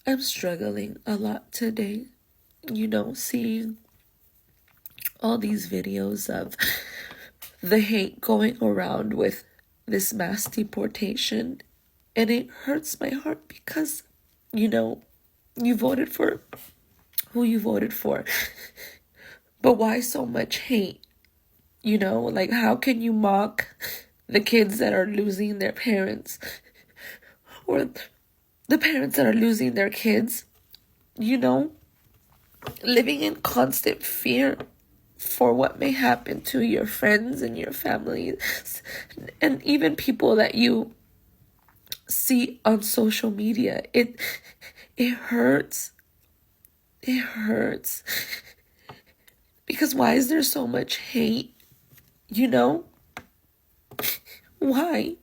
I'm struggling a lot today, seeing all these videos of the hate going around with this mass deportation. And it hurts my heart because, you voted for who you voted for. But why so much hate? Like, how can you mock the kids that are losing their parents, or the parents that are losing their kids, living in constant fear for what may happen to your friends and your families, and even people that you see on social media. It hurts. It hurts. Because why is there so much hate? Why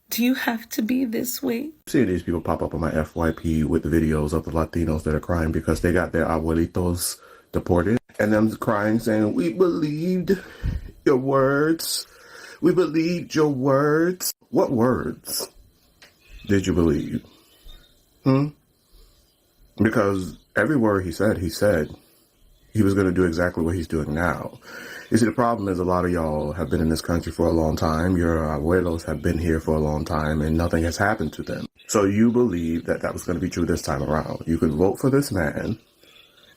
do you have to be this way? Seeing these people pop up on my FYP with the videos of the Latinos that are crying because they got their abuelitos deported, and them crying saying, "We believed your words. We believed your words." What words did you believe? Because every word he said he was going to do exactly what he's doing now. You see, the problem is a lot of y'all have been in this country for a long time. Your abuelos have been here for a long time, and nothing has happened to them. So you believe that that was going to be true this time around. You could vote for this man,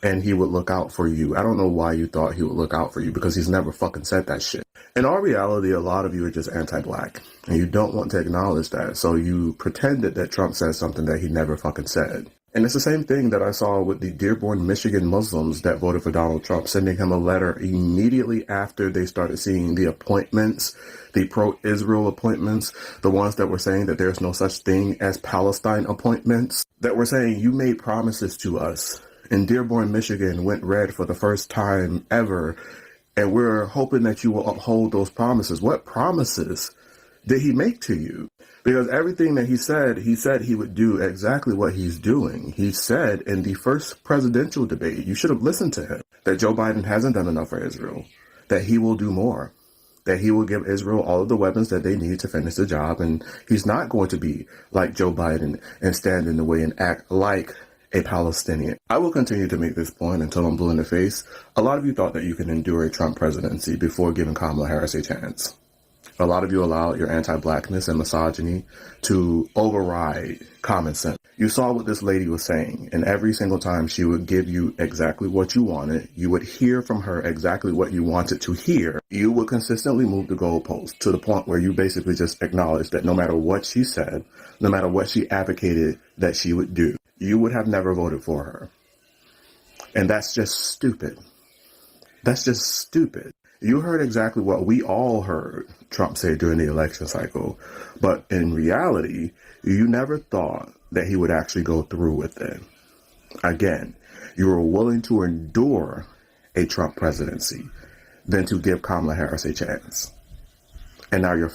and he would look out for you. I don't know why you thought he would look out for you, because he's never fucking said that shit. In all reality, a lot of you are just anti-black, and you don't want to acknowledge that. So you pretended that Trump said something that he never fucking said. And it's the same thing that I saw with the Dearborn, Michigan Muslims that voted for Donald Trump, sending him a letter immediately after they started seeing the appointments, the pro-Israel appointments, the ones that were saying that there's no such thing as Palestine appointments, that were saying you made promises to us. And Dearborn, Michigan went red for the first time ever, and we're hoping that you will uphold those promises. What promises did he make to you? Because everything that he said he would do exactly what he's doing. He said in the first presidential debate, you should have listened to him, that Joe Biden hasn't done enough for Israel, that he will do more, that he will give Israel all of the weapons that they need to finish the job, and he's not going to be like Joe Biden and stand in the way and act like a Palestinian. I will continue to make this point until I'm blue in the face. A lot of you thought that you can endure a Trump presidency before giving Kamala Harris a chance. A lot of you allowed your anti-blackness and misogyny to override common sense. You saw what this lady was saying, and every single time she would give you exactly what you wanted, you would hear from her exactly what you wanted to hear. You would consistently move the goalpost to the point where you basically just acknowledged that no matter what she said, no matter what she advocated that she would do, you would have never voted for her. And that's just stupid. That's just stupid. You heard exactly what we all heard Trump say during the election cycle. But in reality, you never thought that he would actually go through with it. Again, you were willing to endure a Trump presidency than to give Kamala Harris a chance. And now you're...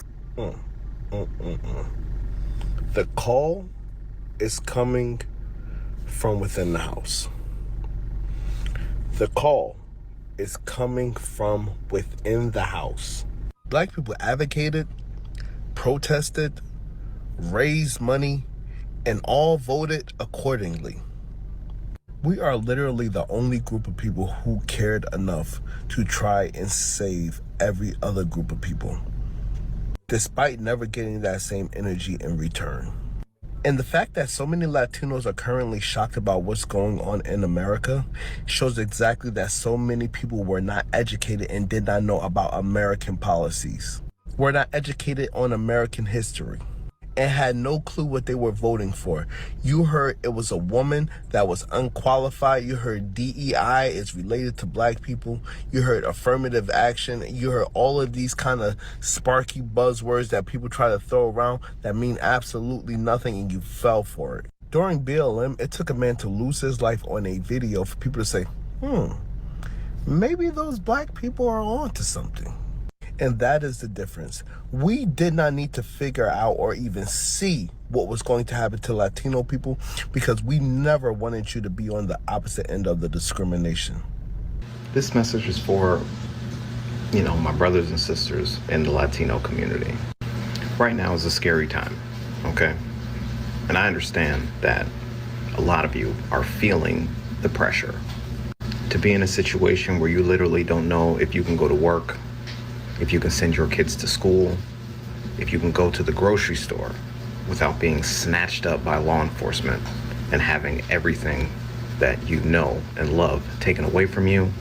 The call is coming from within the house. The call is coming from within the house. Black people advocated, protested, raised money, and all voted accordingly. We are literally the only group of people who cared enough to try and save every other group of people, despite never getting that same energy in return. And the fact that so many Latinos are currently shocked about what's going on in America shows exactly that so many people were not educated and did not know about American policies, were not educated on American history, and had no clue what they were voting for. You heard it was a woman that was unqualified. You heard DEI is related to black people. You heard affirmative action. You heard all of these kind of sparky buzzwords that people try to throw around that mean absolutely nothing, and you fell for it. During BLM, it took a man to lose his life on a video for people to say, maybe those black people are on to something. And that is the difference. We did not need to figure out or even see what was going to happen to Latino people, because we never wanted you to be on the opposite end of the discrimination. This message is for, my brothers and sisters in the Latino community. Right now is a scary time, okay? And I understand that a lot of you are feeling the pressure to be in a situation where you literally don't know if you can go to work, if you can send your kids to school, if you can go to the grocery store without being snatched up by law enforcement and having everything that you know and love taken away from you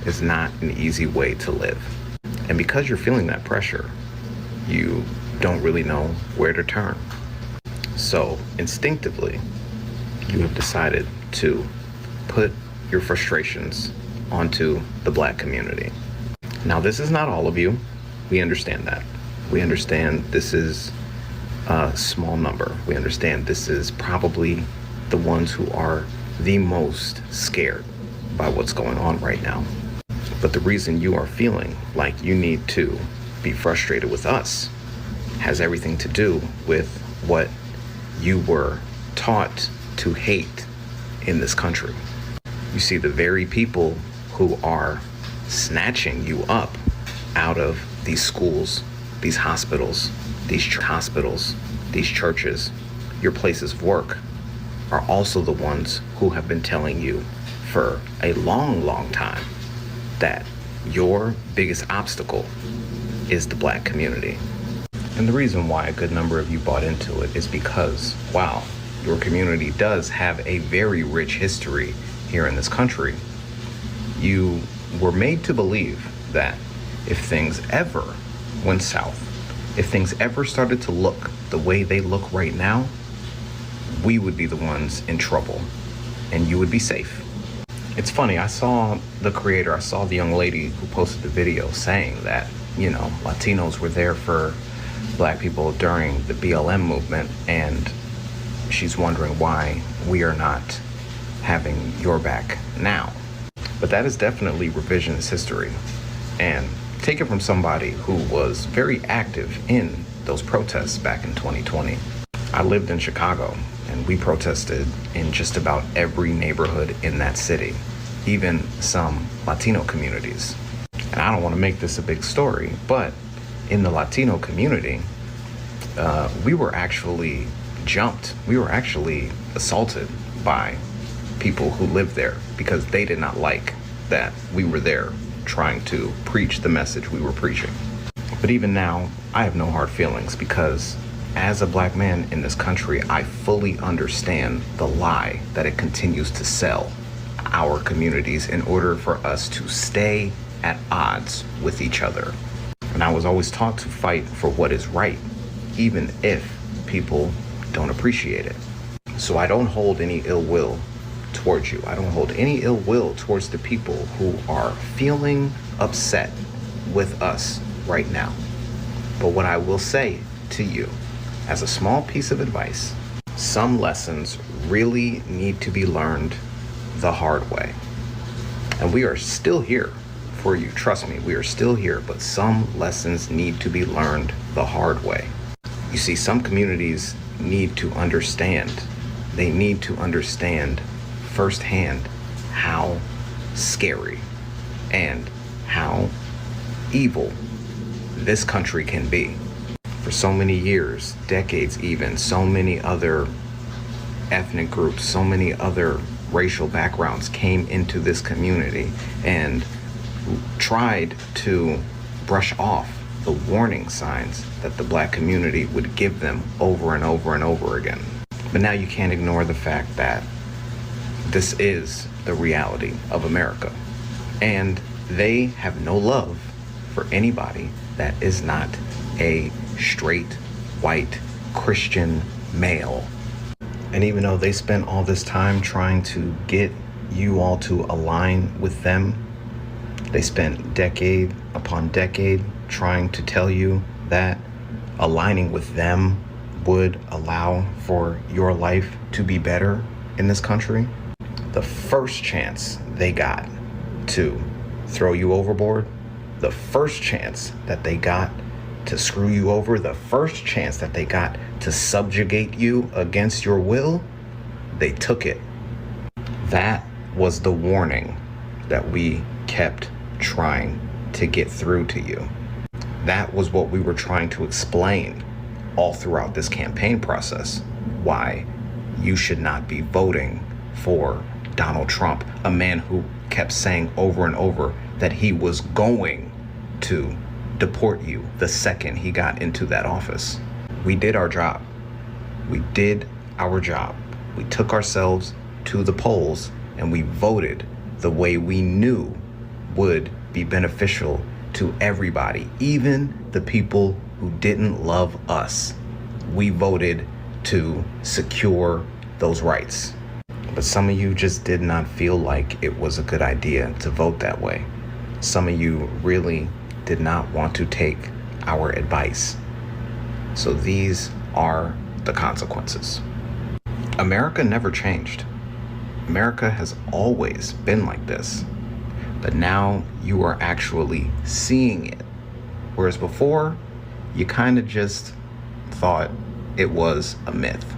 is not an easy way to live. And because you're feeling that pressure, you don't really know where to turn. So instinctively, you have decided to put your frustrations onto the Black community. Now, this is not all of you. We understand that. We understand this is a small number. We understand this is probably the ones who are the most scared by what's going on right now. But the reason you are feeling like you need to be frustrated with us has everything to do with what you were taught to hate in this country. You see, the very people who are snatching you up out of these schools, these hospitals, these churches, your places of work, are also the ones who have been telling you for a long, long time that your biggest obstacle is the Black community. And the reason why a good number of you bought into it is because, wow, your community does have a very rich history here in this country. You were made to believe that if things ever went south, if things ever started to look the way they look right now, we would be the ones in trouble and you would be safe. It's funny, I saw the young lady who posted the video saying that, Latinos were there for Black people during the BLM movement, and she's wondering why we are not having your back now. But that is definitely revisionist history. And take it from somebody who was very active in those protests back in 2020. I lived in Chicago, and we protested in just about every neighborhood in that city, even some Latino communities. And I don't want to make this a big story, but in the Latino community, we were actually jumped. We were actually assaulted by people who lived there because they did not like that we were there trying to preach the message we were preaching. But even now, I have no hard feelings because as a Black man in this country, I fully understand the lie that it continues to sell our communities in order for us to stay at odds with each other. And I was always taught to fight for what is right, even if people don't appreciate it. So I don't hold any ill will towards you. I don't hold any ill will towards the people who are feeling upset with us right now. But what I will say to you, as a small piece of advice, some lessons really need to be learned the hard way. And we are still here for you. Trust me, we are still here, but some lessons need to be learned the hard way. You see, some communities need to understand. They need to understand firsthand how scary and how evil this country can be. For so many years, decades even, so many other ethnic groups, so many other racial backgrounds came into this community and tried to brush off the warning signs that the Black community would give them over and over and over again. But now you can't ignore the fact that this is the reality of America. And they have no love for anybody that is not a straight, white, Christian male. And even though they spent all this time trying to get you all to align with them, they spent decade upon decade trying to tell you that aligning with them would allow for your life to be better in this country. The first chance they got to throw you overboard, the first chance that they got to screw you over, the first chance that they got to subjugate you against your will, they took it. That was the warning that we kept trying to get through to you. That was what we were trying to explain all throughout this campaign process. Why you should not be voting for Donald Trump, a man who kept saying over and over that he was going to deport you the second he got into that office. We did our job. We did our job. We took ourselves to the polls and we voted the way we knew would be beneficial to everybody, even the people who didn't love us. We voted to secure those rights. But some of you just did not feel like it was a good idea to vote that way. Some of you really did not want to take our advice. So these are the consequences. America never changed. America has always been like this. But now you are actually seeing it. Whereas before, you kind of just thought it was a myth.